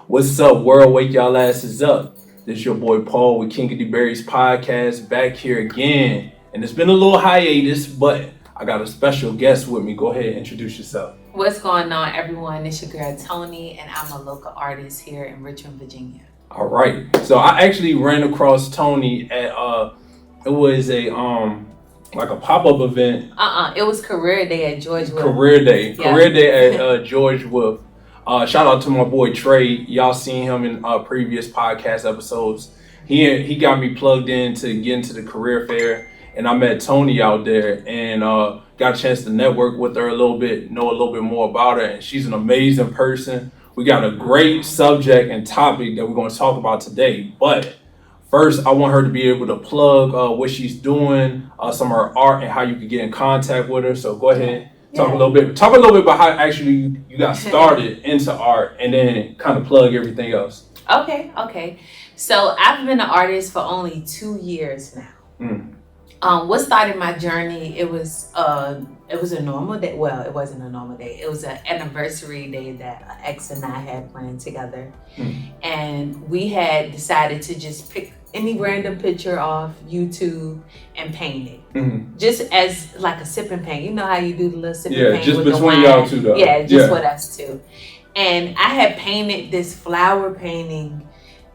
What's up, world? Wake y'all asses up. This is your boy Paul with King of DeBerrys Podcast, back here again. And it's been a little hiatus, but I got a special guest with me. Go ahead and introduce yourself. What's going on, everyone? It's your girl Tony, and I'm a local artist here in Richmond, Virginia. All right. So I actually ran across Tony at it was a like a pop-up event. It was Career Day at George Wolf. Career Day at George Wolf. Shout out to my boy Trey. Y'all seen him in previous podcast episodes. He got me plugged in to get into the career fair, and I met Tony out there and got a chance to network with her a little bit, know a little bit more about her, and she's an amazing person. We got a great subject and topic that we're going to talk about today, but first, I want her to be able to plug what she's doing, some of her art, and how you can get in contact with her. So go ahead, talk a little bit about how actually you got started into art, and then kind of plug everything else. Okay. So I've been an artist for only 2 years now. What started my journey? It was a normal day. Well, it wasn't a normal day. It was an anniversary day that an ex and I had planned together, and we had decided to just pick any random picture off YouTube and paint it, just as like a sip and paint. You know how you do the little sip and paint just with between the wine? y'all two, though. Yeah, just with us two. And I had painted this flower painting,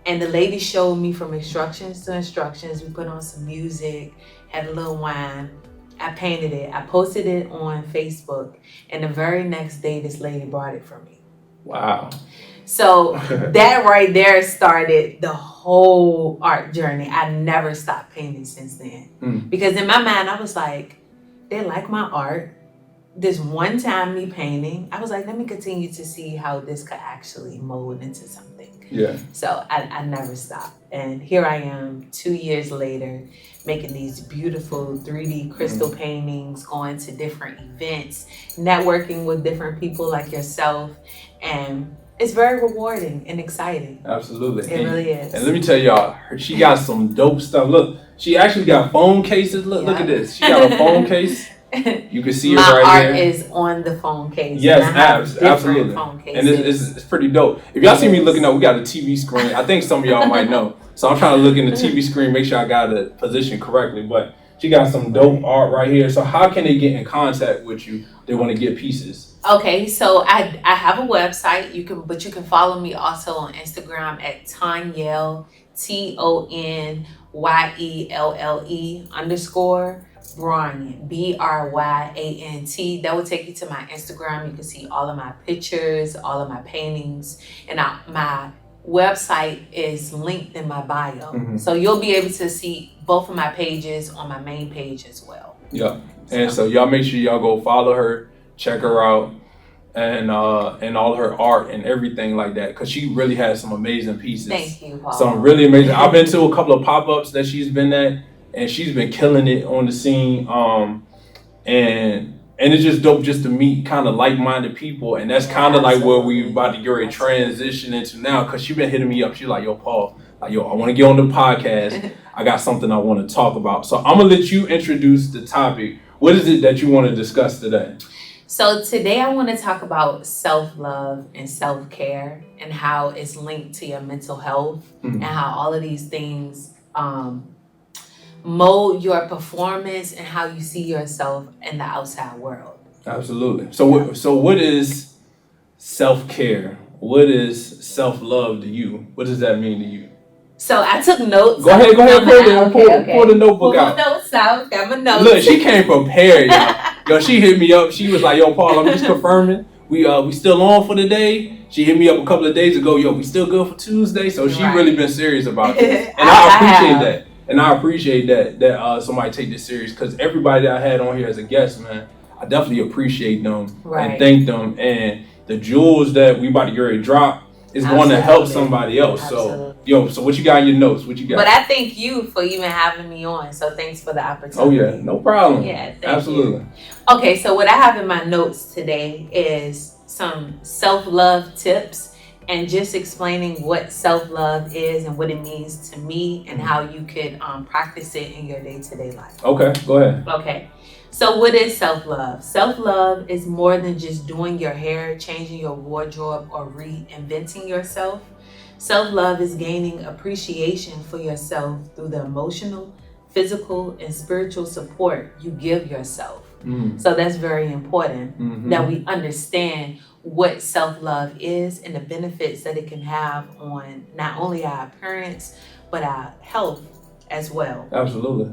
and the lady showed me from instructions to instructions. We put on some music, had a little wine. I painted it. I posted it on Facebook, and the very next day, this lady bought it for me. Wow. So that right there started the whole art journey. I never stopped painting since then. Because in my mind, I was like, they like my art. This one time me painting, I was like, let me continue to see how this could actually mold into something. Yeah. So I never stopped. And here I am 2 years later, making these beautiful 3D crystal paintings, going to different events, networking with different people like yourself. And it's very rewarding and exciting. Absolutely. It really is. And let me tell y'all, she got some dope stuff. Look, she actually got phone cases. Look at this. She got a phone case. You can see it right My here. art is on the phone case. Yes, absolutely. Phone and it's pretty dope. If y'all see me looking up, we got a TV screen. I think some of y'all might know. So I'm trying to look in the TV screen, make sure I got it positioned correctly. But she got some dope art right here. So how can they get in contact with you? They want to get pieces. Okay, so I have a website. You can follow me also on Instagram at Tonyelle, TONYELLE _Bryant, BRYANT. That will take you to my Instagram. You can see all of my pictures, all of my paintings, and my website is linked in my bio. So you'll be able to see both of my pages on my main page as well. Yeah, and so y'all make sure y'all go follow her, check her out, and all her art and everything like that, because she really has some amazing pieces. Thank you, Paul. Some really amazing. I've been to a couple of pop-ups that she's been at, and she's been killing it on the scene. And it's just dope just to meet kind of like-minded people, and that's kind of like where we about to get ready to transition into now, because she been hitting me up. She's like, yo, Paul, I want to get on the podcast. I got something I want to talk about. So I'm going to let you introduce the topic. What is it that you want to discuss today? So today I want to talk about self-love and self-care and how it's linked to your mental health and how all of these things mold your performance and how you see yourself in the outside world. Absolutely. So what is self-care? What is self-love to you? What does that mean to you? So I took notes. Go ahead. Pull the notebook out. Pull my notes out. Got my notes. Look, she came prepared, y'all. Yo, she hit me up. She was like, yo, Paul, I'm just confirming. We still on for the day. She hit me up a couple of days ago. Yo, we still good for Tuesday. So she really been serious about this. And I appreciate that. And I appreciate that somebody take this serious, because everybody that I had on here as a guest, man, I definitely appreciate them and thank them. And the jewels that we about to get ready to drop is going to help somebody else. So what you got in your notes? What you got? But I thank you for even having me on. So thanks for the opportunity. Oh yeah, no problem. Yeah, absolutely. You. Okay, so what I have in my notes today is some self-love tips and just explaining what self-love is and what it means to me and how you could practice it in your day-to-day life. Okay, go ahead. Okay. So what is self-love? Self-love is more than just doing your hair, changing your wardrobe, or reinventing yourself. Self-love is gaining appreciation for yourself through the emotional, physical, and spiritual support you give yourself. So that's very important that we understand what self-love is and the benefits that it can have on not only our appearance, but our health as well. Absolutely.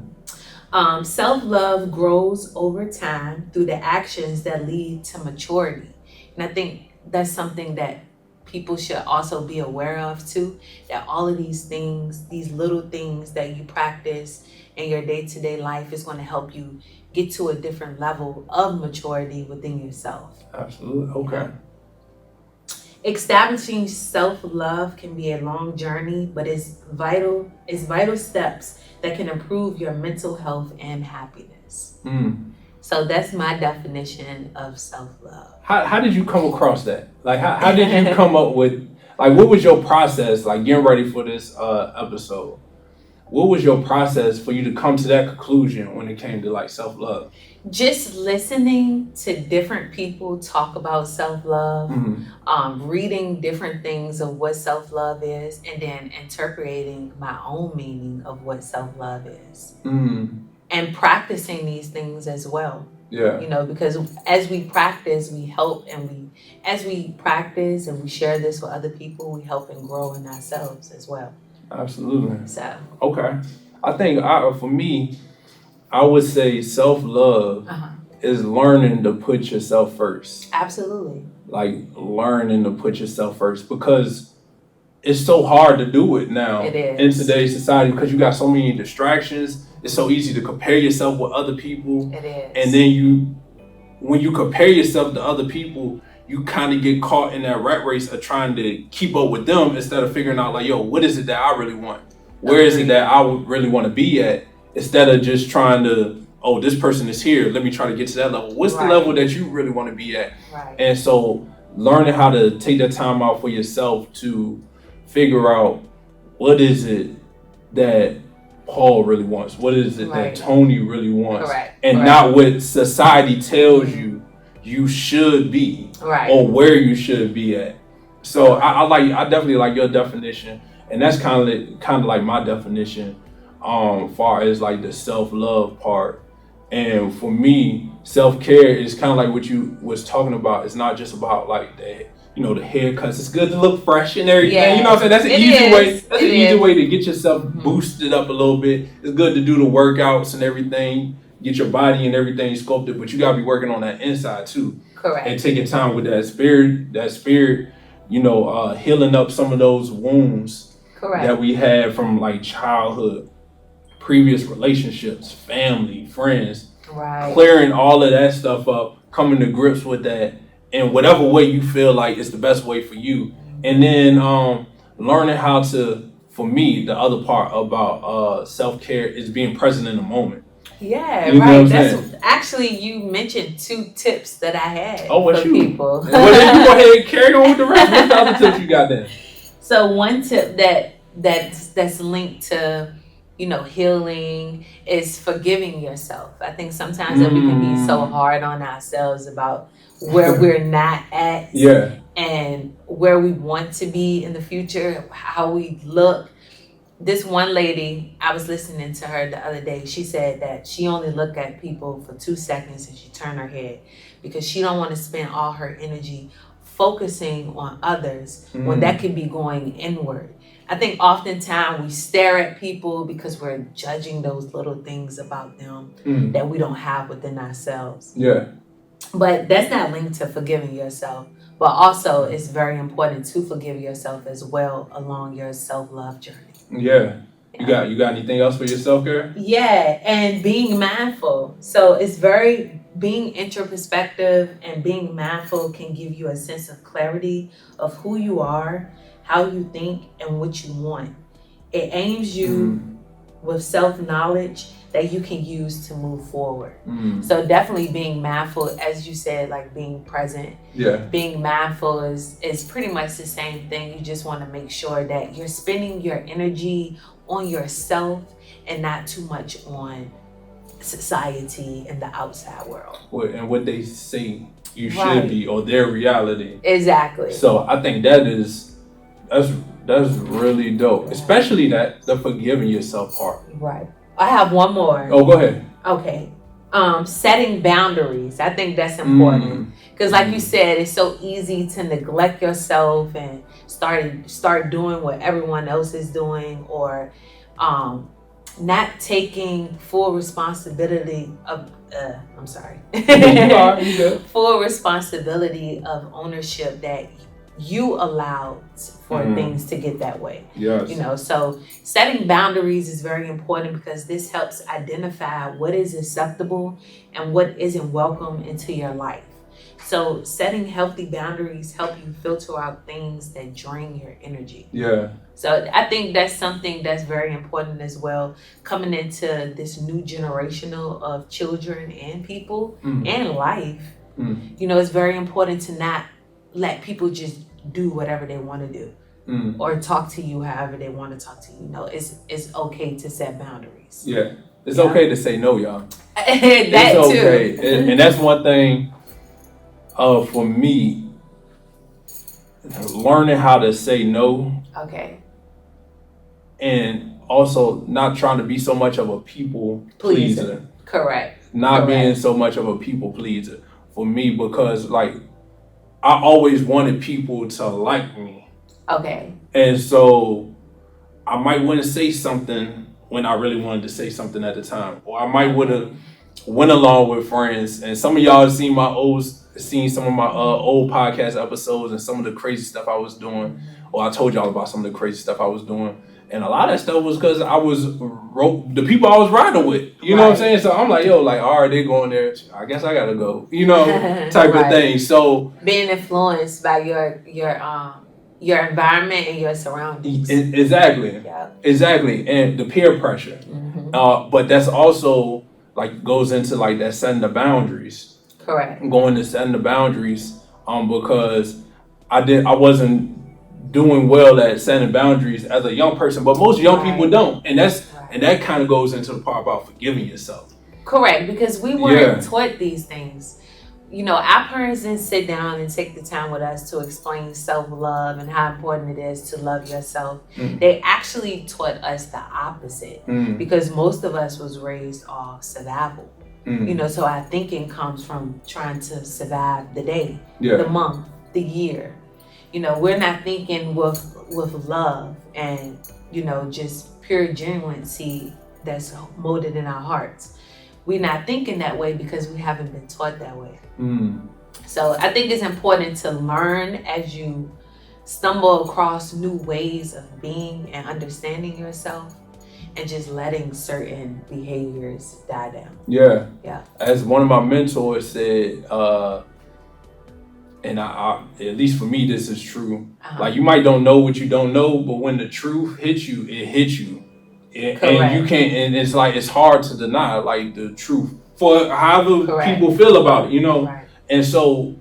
Self-love grows over time through the actions that lead to maturity. And I think that's something that people should also be aware of too, that all of these things, these little things that you practice in your day-to-day life is going to help you get to a different level of maturity within yourself. Absolutely. Okay. Establishing self-love can be a long journey, but it's vital steps that can improve your mental health and happiness. So that's my definition of self-love. How did you come across that? Like, how did you come up with, like, what was your process, like, getting ready for this episode? What was your process for you to come to that conclusion when it came to, like, self-love? Just listening to different people talk about self-love, reading different things of what self-love is, and then interpreting my own meaning of what self-love is. And practicing these things as well. Yeah. You know, because as we practice, we help, and as we practice and we share this with other people, we help and grow in ourselves as well. Absolutely. So. Okay. I think for me, I would say self-love is learning to put yourself first. Absolutely. Like, learning to put yourself first, because it's so hard to do it now in today's society, because you got so many distractions. It's so easy to compare yourself with other people. It is. And then when you compare yourself to other people, you kind of get caught in that rat race of trying to keep up with them instead of figuring out, like, yo, what is it that I really want? Where is it that I would really want to be at? Instead of just trying to, oh, this person is here, let me try to get to that level. What's the level that you really want to be at? And so learning how to take that time out for yourself to figure out what is it that Paul really wants, what is it that Tony really wants, and not what society tells you should be, or where you should be at. So I definitely like your definition, and that's kind of like my definition, far as like the self-love part. And for me, self-care is kind of like what you was talking about. It's not just about like the haircuts. It's good to look fresh and everything. Yeah. You know what I'm saying? That's an easy way. That's an easy way to get yourself boosted up a little bit. It's good to do the workouts and everything, get your body and everything sculpted, but you gotta be working on that inside too. Correct. And taking time with that spirit, healing up some of those wounds that we had from like childhood, previous relationships, family, friends. Clearing all of that stuff up, coming to grips with that in whatever way you feel like is the best way for you. And then learning how to, for me, the other part about self-care is being present in the moment. Yeah, right. That's actually, you mentioned 2 tips that I had for people. Well, then you go ahead and carry on with the rest. What's the other tips you got there? So one tip that's linked to, healing is forgiving yourself. I think sometimes that we can be so hard on ourselves about where we're not at, and where we want to be in the future, how we look. This one lady, I was listening to her the other day. She said that she only looked at people for 2 seconds and she turned her head because she don't want to spend all her energy focusing on others when that could be going inward. I think oftentimes we stare at people because we're judging those little things about them that we don't have within ourselves. Yeah. But that's not linked to forgiving yourself. But also, it's very important to forgive yourself as well along your self-love journey. Yeah. You got anything else for your self-care? Yeah, and being mindful. So it's being introspective and being mindful can give you a sense of clarity of who you are, how you think, and what you want. It aims you with self-knowledge that you can use to move forward. So definitely being mindful, as you said, like being present. Yeah. Being mindful is pretty much the same thing. You just want to make sure that you're spending your energy on yourself and not too much on society and the outside world. And what they say you should be, or their reality. Exactly. So I think that's That's really dope. Especially the forgiving yourself part. Right. I have one more. Oh, go ahead. Okay. Setting boundaries. I think that's important. Because like you said, it's so easy to neglect yourself and start doing what everyone else is doing, or not taking full responsibility of I'm sorry. You good. Full responsibility of ownership that you allowed for things to get that way. Yes. You know, so setting boundaries is very important because this helps identify what is acceptable and what isn't welcome into your life. So setting healthy boundaries help you filter out things that drain your energy. Yeah. So I think that's something that's very important as well, coming into this new generational of children and people and life. You know, it's very important to not let people just do whatever they want to do or talk to you however they want to talk to you. No, it's okay to set boundaries. Yeah. It's okay to say no, y'all. It's okay. Too. And that's one thing for me, learning how to say no. Okay. And also not trying to be so much of a people pleaser. Correct. Not being so much of a people pleaser for me, because like I always wanted people to like me. Okay. And so I might want to say something when I really wanted to say something at the time. Or I might would have went along with friends. And some of y'all have seen some of my old podcast episodes and some of the crazy stuff I was doing. Or I told y'all about some of the crazy stuff I was doing. And a lot of that stuff was because I was the people I was riding with. You know what I'm saying? So I'm like, yo, like, all right, they going there. I guess I gotta go. You know, type of thing. So being influenced by your environment and your surroundings. Exactly. Yeah. Exactly. And the peer pressure. But that's also like goes into like that setting the boundaries. Correct. Going to setting the boundaries. Because I wasn't doing well at setting boundaries as a young person, but most young people don't, and that kind of goes into the part about forgiving yourself. Correct, because we weren't taught these things. You know, our parents didn't sit down and take the time with us to explain self-love and how important it is to love yourself. They actually taught us the opposite, because most of us was raised off survival. You know, so our thinking comes from trying to survive the day, the month, the year. You know, we're not thinking with love and, you know, just pure genuineness that's molded in our hearts. We're not thinking that way because we haven't been taught that way. So I think it's important to learn as you stumble across new ways of being and understanding yourself, and just letting certain behaviors die down. Yeah. As one of my mentors said, and I at least for me, this is true. Like, you might don't know what you don't know, but when the truth hits you, it hits you. And you can't, and it's like, it's hard to deny like the truth for however people feel about it, you know? And so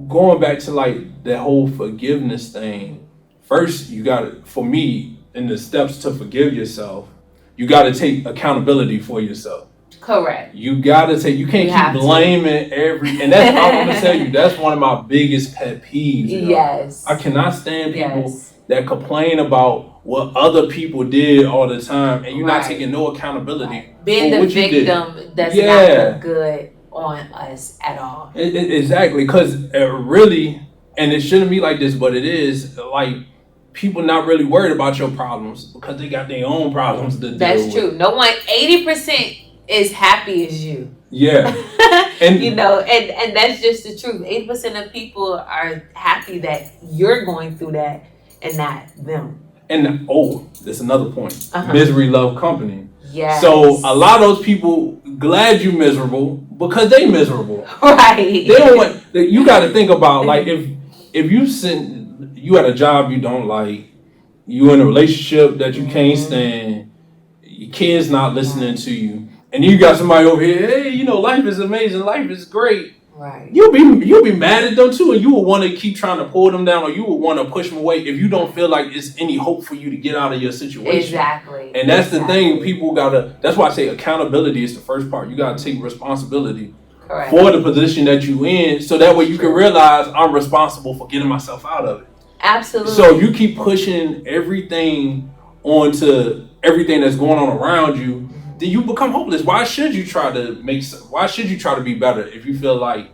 going back to like that whole forgiveness thing, first you gotta, for me, in the steps to forgive yourself, you gotta take accountability for yourself. Correct. You gotta take. You can't keep blaming and that's. I'm gonna tell you, that's one of my biggest pet peeves. Yes. I cannot stand people that complain about what other people did all the time, and you're not taking no accountability. Being for the what victim does not look good on us at all. Exactly, because really, and it shouldn't be like this, but it is like people not really worried about your problems because they got their own problems to deal with. That's true. No one, 80%. Is happy as you. Yeah. And you know, and that's just the truth. 80% of people are happy that you're going through that and not them. And there's another point. Misery love company. Yes. So a lot of those people glad you miserable because they miserable. Right. They don't want, you got to think about like if you at a job you don't like, you in a relationship that you can't stand, your kids not listening to you. And you got somebody over here, hey, you know, life is amazing, life is great. Right. You'll be mad at them too, and you will want to keep trying to pull them down, or you will want to push them away if you don't feel like it's any hope for you to get out of your situation. Exactly. And that's the thing, people that's why I say accountability is the first part. You gotta take responsibility for the position that you in, so that way you can realize I'm responsible for getting myself out of it. Absolutely. So you keep pushing everything onto everything that's going on around you, then you become hopeless. Why should you try to be better if you feel like,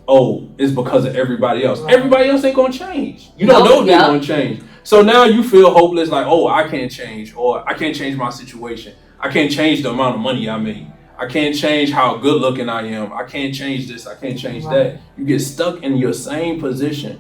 oh, it's because of everybody else? Right. Everybody else ain't gonna change. You don't know if they're gonna change. So now you feel hopeless, like, oh, I can't change, or I can't change my situation. I can't change the amount of money I make. I can't change how good looking I am. I can't change this. I can't change that. You get stuck in your same position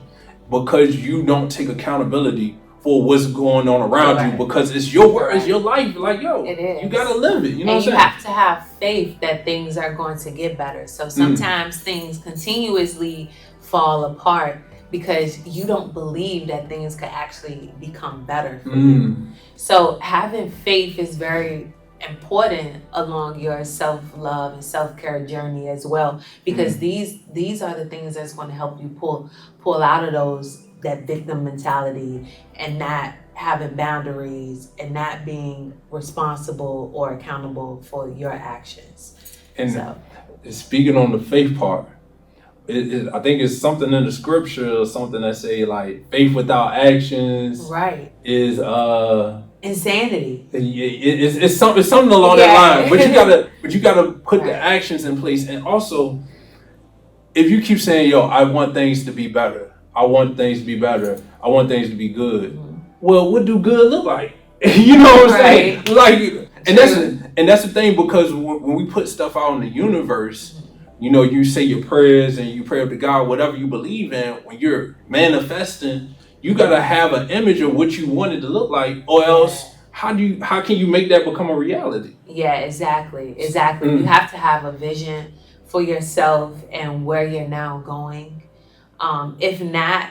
because you don't take accountability for what's going on around you, because it's your world, it's your life. Like, yo, it is. You gotta live it. You know what I'm saying? You have to have faith that things are going to get better. So sometimes things continuously fall apart because you don't believe that things could actually become better for you. So having faith is very important along your self-love and self-care journey as well, because these are the things that's going to help you pull out of that victim mentality and not having boundaries and not being responsible or accountable for your actions. And speaking on the faith part, I think it's something in the scripture or something that say like faith without actions is insanity. It's something along that line. But you gotta put the actions in place. And also, if you keep saying, yo, I want things to be better, I want things to be better, I want things to be good. Well, what do good look like? You know what I'm saying? Like, and that's the thing, because when we put stuff out in the universe, you know, you say your prayers and you pray up to God, whatever you believe in, when you're manifesting, you gotta have an image of what you want it to look like, or else how can you make that become a reality? Yeah, exactly. You have to have a vision for yourself and where you're now going. If not,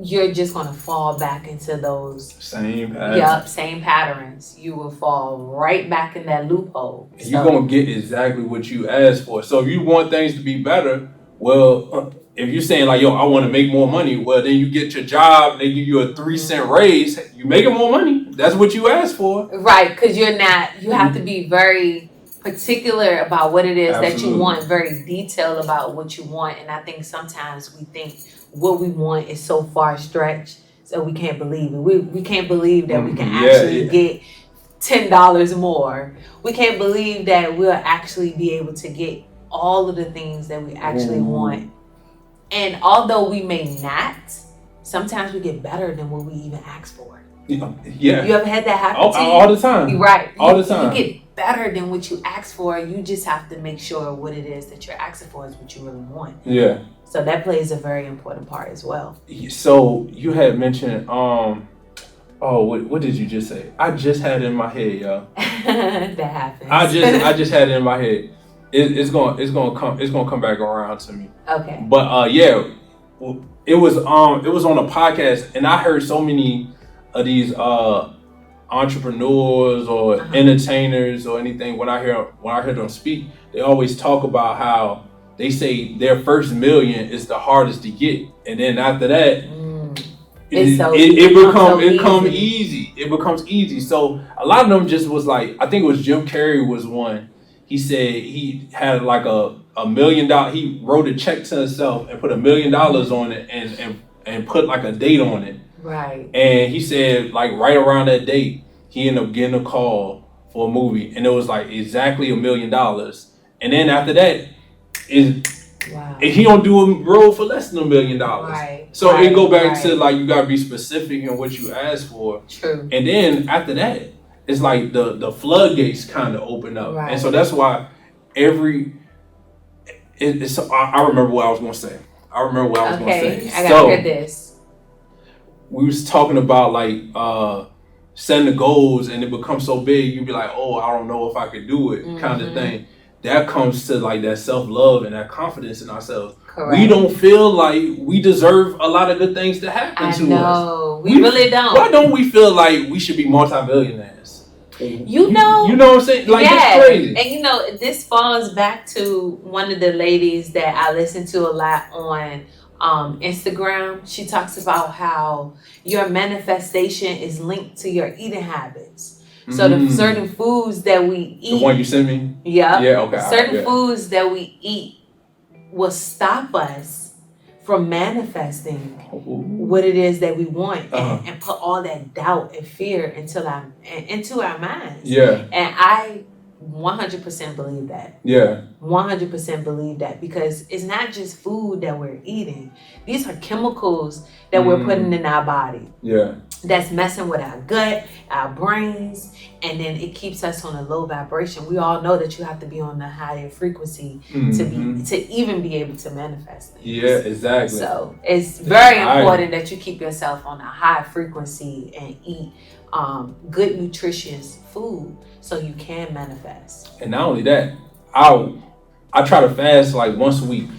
you're just going to fall back into those same patterns. You will fall right back in that loophole. So, you're going to get exactly what you asked for. So if you want things to be better, well, if you're saying like, yo, I want to make more money, well, then you get your job, they give you a 3-cent raise, you're making more money. That's what you asked for. Right, because you have to be very particular about what it is that you want, very detailed about what you want. And I think sometimes we think what we want is so far stretched, so we can't believe it. We can't believe that we can actually get $10 more. We can't believe that we'll actually be able to get all of the things that we actually want. And although we may not, sometimes we get better than what we even asked for. Yeah. You ever had that happen to you? All the time. You're right. All the time. You get better than what you asked for. You just have to make sure what it is that you're asking for is what you really want. Yeah. So that plays a very important part as well. So you had mentioned, what did you just say? I just had it in my head, y'all. That happens. I just had it in my head. It's gonna come back around to me. Okay. But it was on a podcast, and I heard so many of these entrepreneurs or entertainers or anything. When I hear them speak, they always talk about how they say their first million is the hardest to get, and then after that, it becomes easy. It becomes easy. So a lot of them just was like, I think it was Jim Carrey was one. He said he had like a $1 million. He wrote a check to himself and put $1 million on it and put like a date on it. Right. And he said like right around that date, he ended up getting a call for a movie, and it was like exactly $1 million. And then after that, he don't do a role for less than $1 million. Right. So it go back to like you gotta be specific in what you ask for. True. And then after that, it's like the floodgates kind of open up. Right. And so that's why I remember what I was gonna say. I gotta hear this. We was talking about like setting the goals, and it becomes so big, you be like, oh, I don't know if I could do it, kind of thing. That comes to like that self-love and that confidence in ourselves. Correct. We don't feel like we deserve a lot of good things to happen to us. No, we really don't. Why don't we feel like we should be multi-millionaires? You know what I'm saying? Like, it's crazy. And you know, this falls back to one of the ladies that I listen to a lot on Instagram. She talks about how your manifestation is linked to your eating habits. So the certain foods that we eat. The one you sent me? Yeah. Yeah, okay. Certain foods that we eat will stop us from manifesting what it is that we want and put all that doubt and fear into our minds. Yeah. And I 100% believe that. Yeah. 100% believe that, because it's not just food that we're eating. These are chemicals that we're putting in our body. Yeah. That's messing with our gut, our brains, and then it keeps us on a low vibration. We all know that you have to be on a higher frequency to even be able to manifest things. Yeah, exactly. So it's very important that you keep yourself on a high frequency and eat good, nutritious food so you can manifest. And not only that, I try to fast like once a week.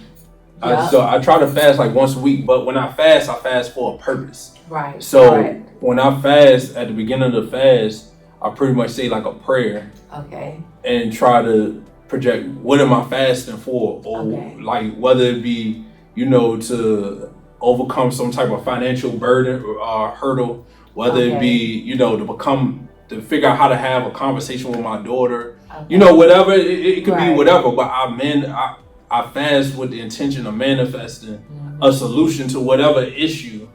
Yep. So I try to fast like once a week, but when I fast for a purpose. Right. So when I fast, at the beginning of the fast, I pretty much say like a prayer. Okay. And try to project what am I fasting for, or like whether it be, to overcome some type of financial burden or hurdle, whether it be, to figure out how to have a conversation with my daughter, whatever it could be, whatever. But I fast with the intention of manifesting a solution to whatever issue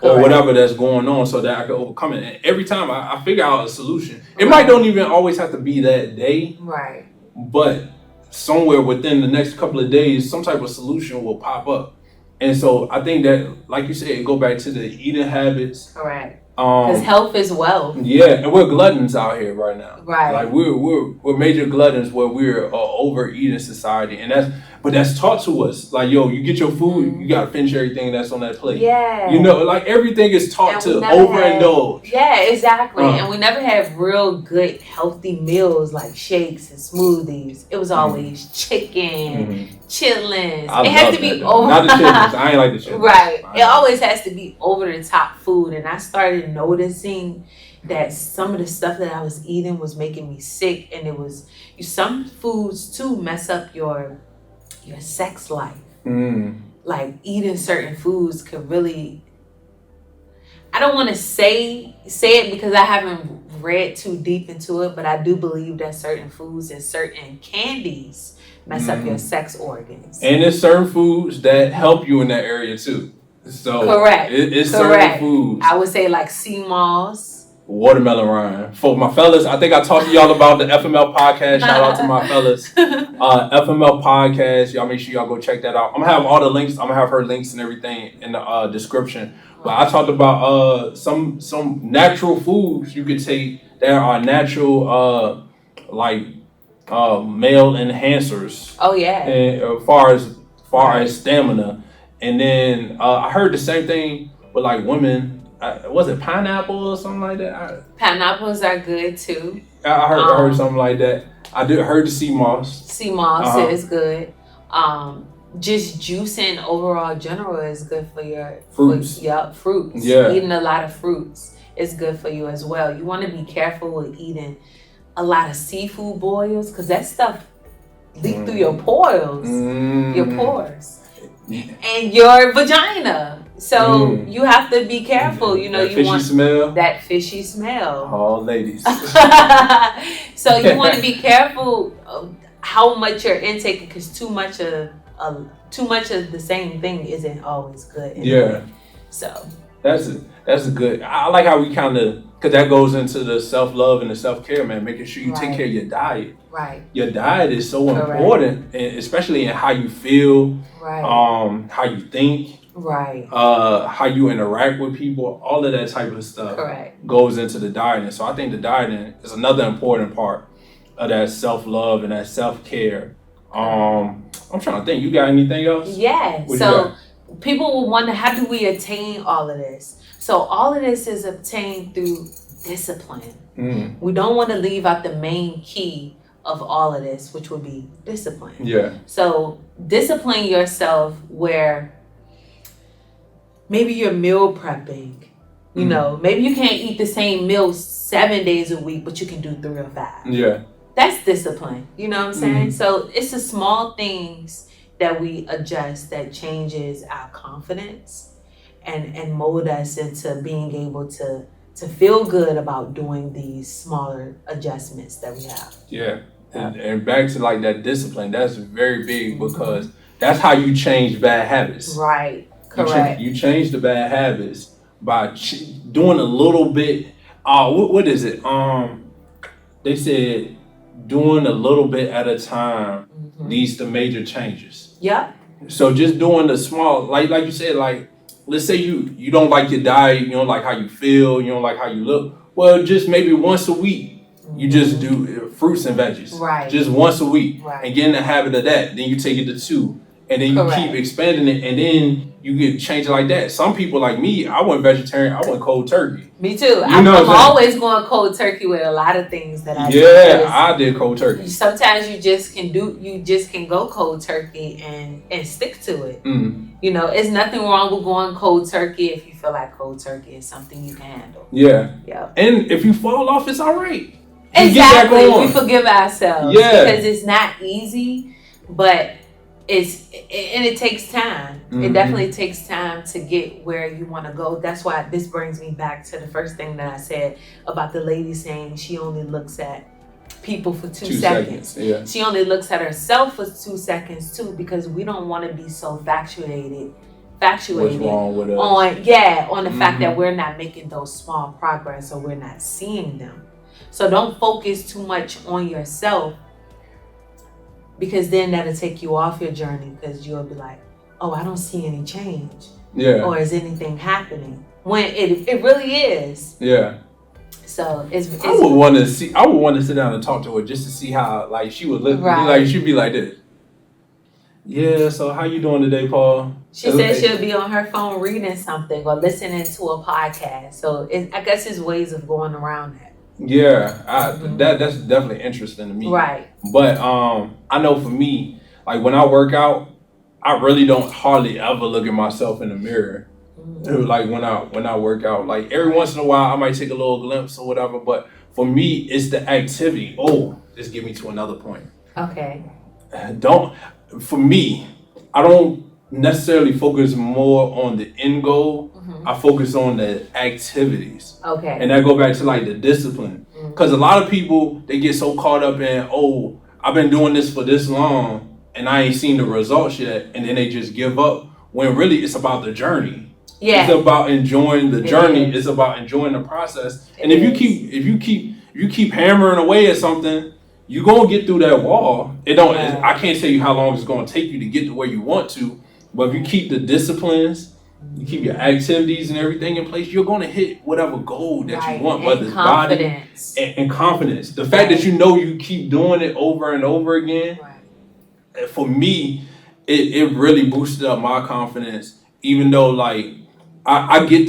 or whatever that's going on, so that I can overcome it. And every time I figure out a solution, it might don't even always have to be that day, right? But somewhere within the next couple of days, some type of solution will pop up. And so I think that, like you said, it go back to the eating habits. Correct. Because health is wealth. Yeah, and we're gluttons out here right now. Right. Like we're major gluttons, where we're overeating society, and that's taught to us. Like, you get your food, you gotta finish everything that's on that plate. Yeah. Like everything is taught to overindulge. Yeah, exactly. And we never had real good healthy meals like shakes and smoothies. It was always chicken, chitlins. It has to be over. Not the chitlins. I ain't like the chitlins. Right. It always has to be over the top food, and I started noticing that some of the stuff that I was eating was making me sick, and it was some foods too mess up your sex life. Like eating certain foods could really, I don't want to say it because I haven't read too deep into it, but I do believe that certain foods and certain candies mess up your sex organs. And there's certain foods that help you in that area too. So correct. It's certain foods. I would say like sea moss, watermelon rind. For my fellas, I think I talked to y'all about the FMF Podcast. Shout out to my fellas. FMF Podcast. Y'all make sure y'all go check that out. I'm gonna have all the links. I'm gonna have her links and everything in the description. But I talked about some natural foods you could take that are natural, male enhancers. Oh yeah. And as far as stamina. And then I heard the same thing with like women. Was it pineapple or something like that? Pineapples are good too. I heard something like that. I heard the sea moss. Sea moss is good. Just juicing overall general is good for your fruits. Fruits. Yeah. Eating a lot of fruits is good for you as well. You want to be careful with eating a lot of seafood boils, because that stuff leak through your pores. Your pores. And your vagina. So you have to be careful. You want that fishy smell. Oh, ladies. So you want to be careful of how much you're intaking, because too much of the same thing isn't always good. Anyway. So that's a good. I like how we kind of, because that goes into the self-love and the self-care, man. Making sure you take care of your diet. Right. Your diet is so important, and especially in how you feel, how you think, how you interact with people. All of that type of stuff goes into the dieting. So I think the dieting is another important part of that self-love and that self-care. I'm trying to think. You got anything else? Yeah. So people will wonder, how do we attain all of this? So all of this is obtained through discipline. We don't want to leave out the main key of all of this, which would be discipline. Yeah. So discipline yourself where maybe you're meal prepping. Maybe you can't eat the same meal 7 days a week, but you can do 3 or 5. Yeah. That's discipline. You know what I'm saying? So it's the small things that we adjust that changes our confidence and mold us into being able to feel good about doing these smaller adjustments that we have. Yeah. And back to like that discipline, that's very big, because that's how you change bad habits. Right. Correct. You change the bad habits by doing a little bit. What is it? They said doing a little bit at a time leads to major changes. Yep. So just doing the small, like you said, like let's say you don't like your diet, you don't like how you feel, you don't like how you look. Well, just maybe once a week, you just do fruits and veggies. Right. Just once a week. Right. And get in the habit of that. Then you take it to 2. And then you keep expanding it. And then you get change it like that. Some people like me, I went vegetarian. I went cold turkey. Me too. I'm always going cold turkey with a lot of things that I do. Yeah, I did cold turkey. Sometimes you just can go cold turkey and stick to it. Mm. You know, it's nothing wrong with going cold turkey if you feel like cold turkey is something you can handle. Yeah. Yeah. And if you fall off, it's all right. Exactly. We forgive ourselves. Yeah. Because it's not easy, but it takes time. It definitely takes time to get where you want to go. That's why this brings me back to the first thing that I said about the lady saying she only looks at people for 2 seconds. Yeah. She only looks at herself for 2 seconds too, because we don't want to be so infatuated What's wrong with us? on the fact that we're not making those small progress or we're not seeing them. So don't focus too much on yourself, because then that'll take you off your journey, because you'll be like, oh, I don't see any change. Yeah. Or is anything happening? When it really is. Yeah. So it's I would want to sit down and talk to her just to see how like she would look. Right. Like she'd be like this. Yeah, so how you doing today, Paul? She said she'll be on her phone reading something or listening to a podcast. So I guess it's ways of going around that. Yeah, that's definitely interesting to me. Right. But I know for me, like when I work out, I really don't hardly ever look at myself in the mirror. Like when I work out, like every once in a while I might take a little glimpse or whatever. But for me, it's the activity. Oh, this get me to another point. Okay. For me, I don't necessarily focus more on the end goal. I focus on the activities. Okay. And that go back to like the discipline. Because a lot of people, they get so caught up in, oh, I've been doing this for this long and I ain't seen the results yet. And then they just give up, when really it's about the journey. Yeah. It's about enjoying the journey. It's about enjoying the process. And if you keep hammering away at something, you're gonna get through that wall. I can't tell you how long it's gonna take you to get to where you want to, but if you keep the disciplines, you keep your activities and everything in place, you're gonna hit whatever goal that you want, whether it's body and confidence. The fact that you know you keep doing it over and over again, for me, it really boosted up my confidence. Even though like I get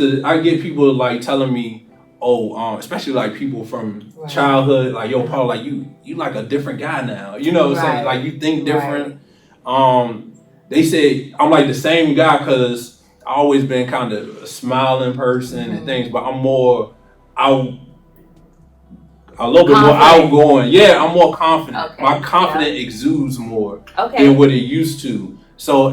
people like telling me, especially like people from childhood, like, yo, Paul, like you like a different guy now. You know what I'm saying? Like you think different. They say I'm like the same guy because I always been kind of a smiling person and things, but I'm more a little bit more outgoing. Yeah, I'm more confident. Okay. My confidence exudes more than what it used to. So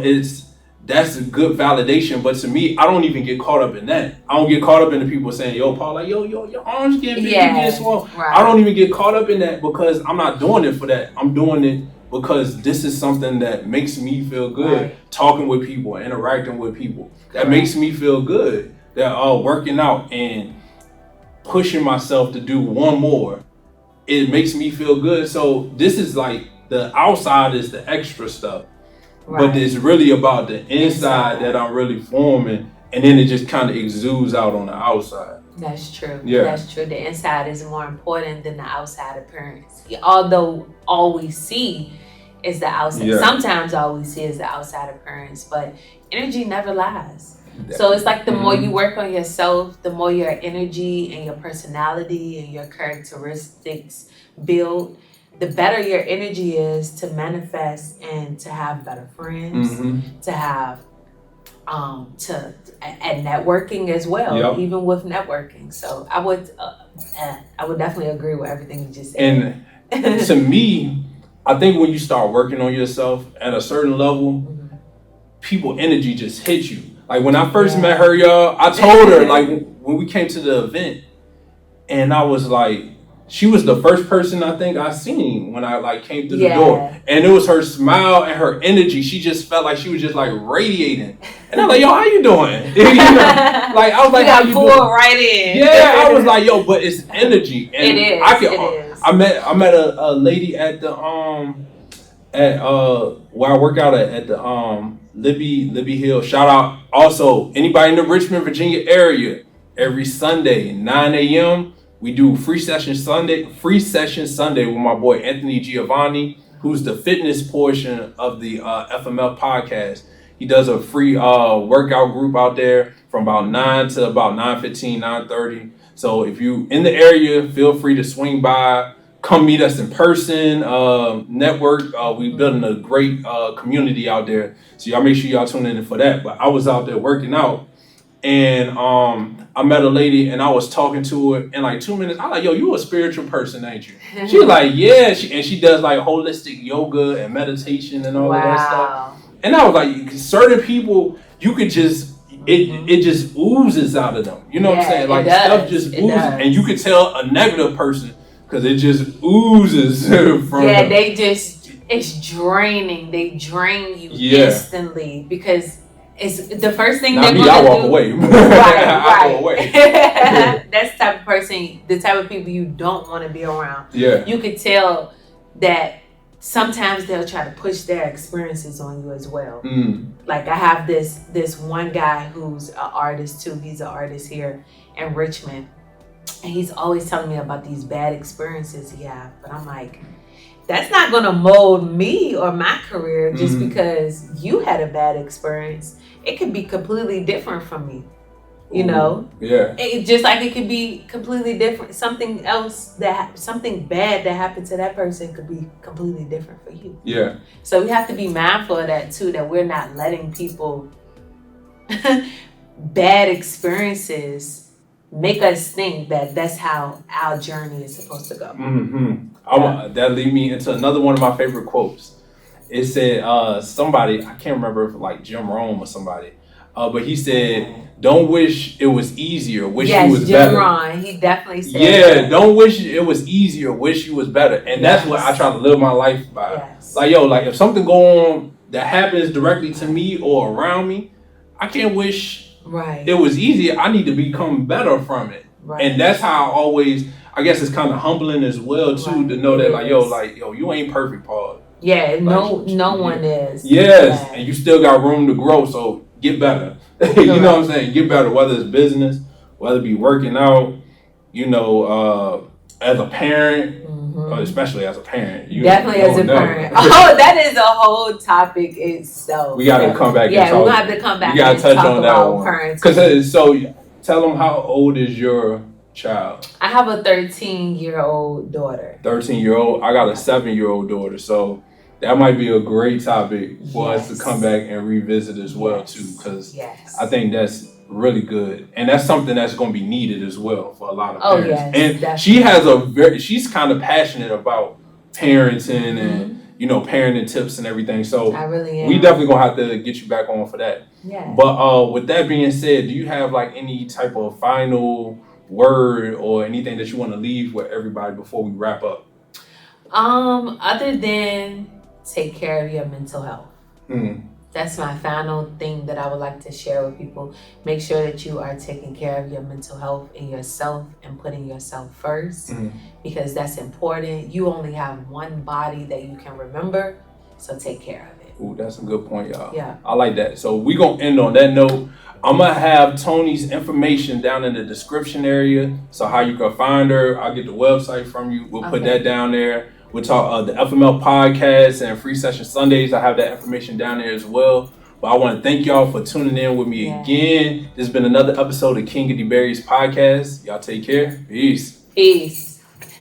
that's a good validation, but to me, I don't even get caught up in that. I don't get caught up in the people saying, yo, Paul, like, yo, your arms getting big, you get small. Right. I don't even get caught up in that because I'm not doing it for that. I'm doing it because this is something that makes me feel good. Talking with people, interacting with people. That makes me feel good. That working out and pushing myself to do one more, it makes me feel good. So this is like the outside is the extra stuff. But it's really about the inside that I'm really forming, and then it just kind of exudes out on the outside. That's true. Yeah. That's true. The inside is more important than the outside appearance. Although all we see is the outside. Yeah. Sometimes all we see is the outside appearance, but energy never lies. So it's like the more you work on yourself, the more your energy and your personality and your characteristics build, the better your energy is to manifest and to have better friends, to have and networking as well, even with networking. So I would definitely agree with everything you just said. And to me, I think when you start working on yourself at a certain level, people energy just hits you. Like when I first met her, y'all, I told her, like when we came to the event, and I was like, she was the first person I think I seen when I like came through the door. And it was her smile and her energy. She just felt like she was just like radiating. And I'm like, yo, how you doing? You know? Like I was like, how you doing? Right in. Yeah, I was like, yo, but it's energy. And it is. I met a lady at the where I work out at the Libby Hill. Shout out also anybody in the Richmond, Virginia area. Every Sunday, 9 a.m. we do free session Sunday with my boy Anthony Giovanni, who's the fitness portion of the FMF Podcast. He does a free workout group out there from about 9 to about 9:15, 9:30. So if you in the area, feel free to swing by, come meet us in person, network. We building a great community out there. So y'all make sure y'all tune in for that. But I was out there working out, and I met a lady and I was talking to her in like 2 minutes. I'm like, yo, you a spiritual person, ain't you? She's like, yeah. She does like holistic yoga and meditation and all of that stuff. And I was like, certain people, you could just, it just oozes out of them. You know what I'm saying? Like stuff just oozes. And you could tell a negative person because it just oozes from them. They just, it's draining. They drain you instantly because it's the first thing they're going to do. I walk away. Right. I walk away. That's the type of person, the type of people you don't want to be around. Yeah. You could tell that sometimes they'll try to push their experiences on you as well. Like I have this one guy who's an artist too. He's an artist here in Richmond. And he's always telling me about these bad experiences he had. But I'm like, that's not going to mold me or my career just because you had a bad experience. It could be completely different from me, you know? Yeah. It, just like it could be completely different. Something bad that happened to that person could be completely different for you. Yeah. So we have to be mindful of that too, that we're not letting people bad experiences make us think that that's how our journey is supposed to go. That lead me into another one of my favorite quotes. It said, somebody, I can't remember if like Jim Rome or somebody, but he said, don't wish it was easier, wish you was Jim better. Rome, he definitely said that. Don't wish it was easier, wish you was better. And that's what I try to live my life by. Like, yo, like if something go on that happens directly to me or around me, I can't wish it was easier. I need to become better from it. And that's how I always, I guess it's kind of humbling as well too, to know that yo, you ain't perfect, Paul. Yeah, no one is. Yes, and you still got room to grow, so get better. You know what I'm saying? Get better, whether it's business, whether it be working out, you know, as a parent, especially as a parent. Definitely as a parent. Oh, that is a whole topic itself. We got to come back and talk. Yeah, we're going to have to come back and touch on that one. Parents. So tell them, how old is your child? I have a 13-year-old daughter. 13-year-old. I got a 7-year-old daughter, so that might be a great topic for us to come back and revisit as well too, because I think that's really good, and that's something that's going to be needed as well for a lot of parents. And definitely. She's kind of passionate about parenting and you know, parenting tips and everything. So I really am. We definitely gonna have to get you back on for that. Yeah. But with that being said, do you have like any type of final word or anything that you want to leave with everybody before we wrap up? Other than take care of your mental health. That's my final thing that I would like to share with people. Make sure that you are taking care of your mental health and yourself and putting yourself first, because that's important. You only have one body that you can remember, so take care of it. Ooh, that's a good point, y'all. Yeah. I like that. So we're going to end on that note. I'm going to have Tony's information down in the description area, so how you can find her. I'll get the website from you. We'll put that down there. We'll talk the FMF Podcast and Free Session Sundays. I have that information down there as well. But I want to thank y'all for tuning in with me again. This has been another episode of King of DeBerrys Podcast. Y'all take care. Peace. Peace.